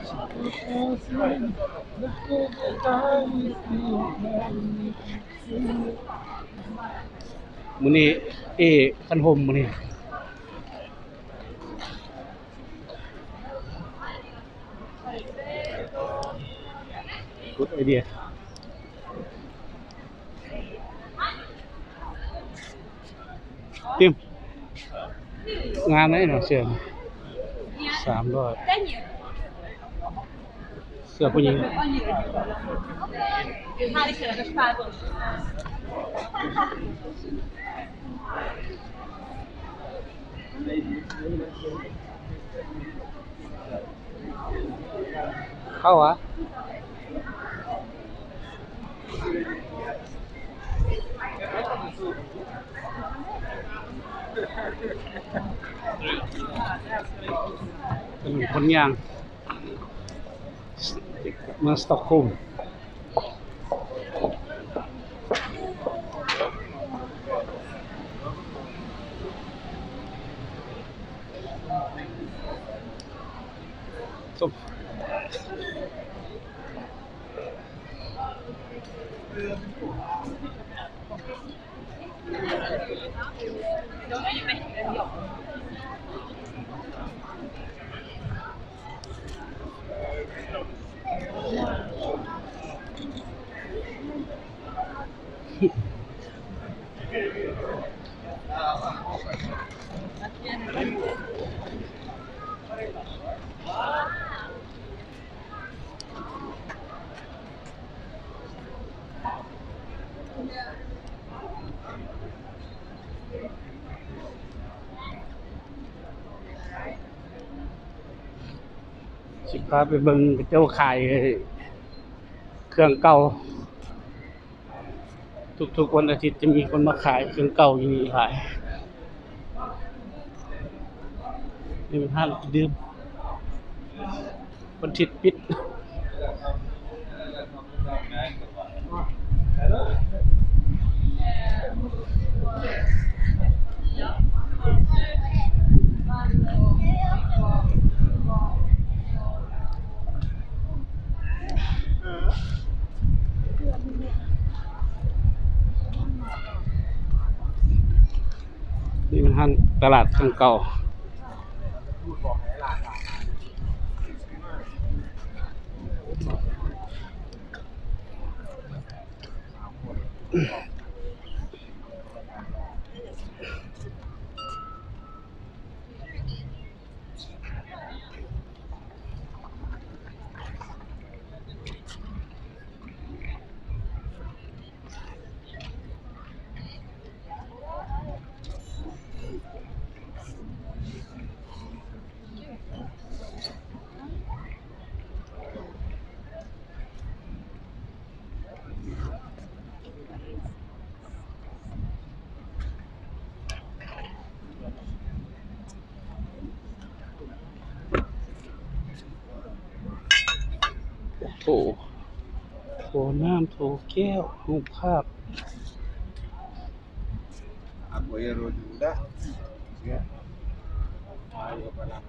มื้อนี้คันโฮมมื้อนี้กูดไอเดียติมงานไหนเนาะเสื้อ300เสื้อผู้หญิงเข้าอ่ะเป็นคนย่างเมืองสต็อกโฮล์มส้มสิพาไปเบิ่งเจ้าขายเครื่องเก่าทุกๆวันอาทิตย์จะมีคนมาขายเครื่องเก่าอยู่นี่หลายนี่เป็นห้างดื่มวันอาทิตย์ปิดนี่เป็นห้างตลาดเครื่องเก่าโถน้ำโถแก้วรูปภาพ Apoyero juga. Ya. Ayo para.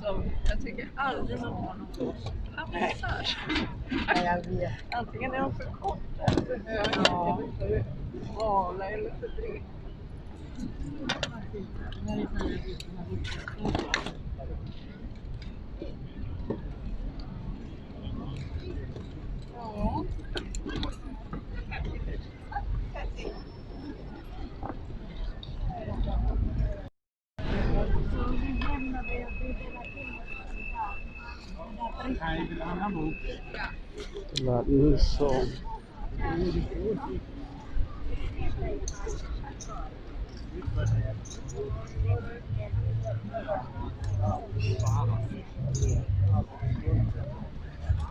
Så jag tycker aldrig man har någon massage. Antingen är de för korta eller för höga eller för smala eller för breda. Ja.ตลาดมือสอง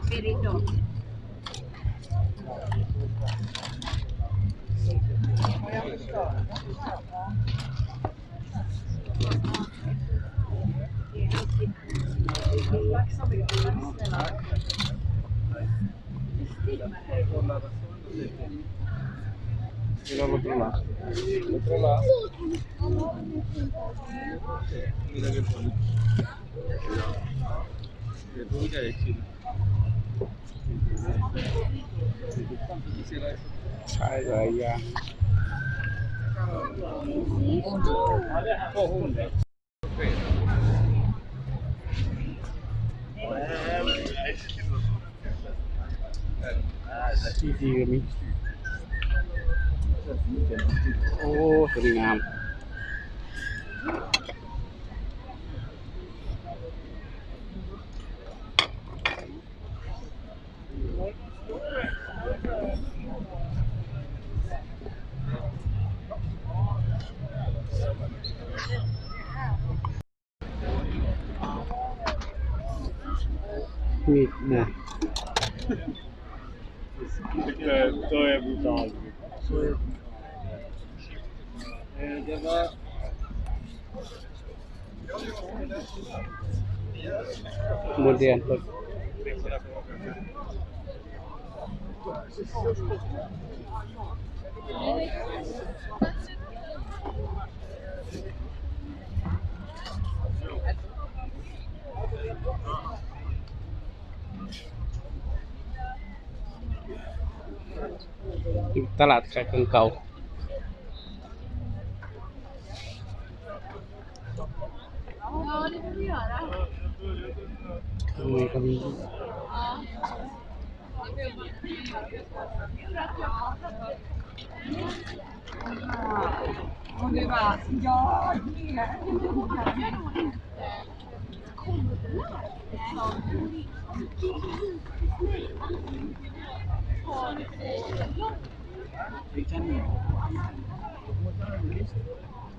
Spirito. Mira al otro lado. Al otro lado. Mira qué bonito. República de Chile. Quisiera eso. Sai rồi ra. Chi chi rồi mình. Ô, sering ngam. Mịt nè. To je brutální. Kemudianตลาดขายของเก่าข้างในก็มี Och det var, ja,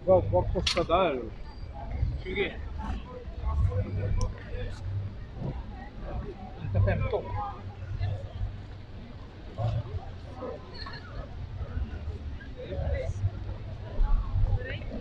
Vad kostar där? 20. Inte 15.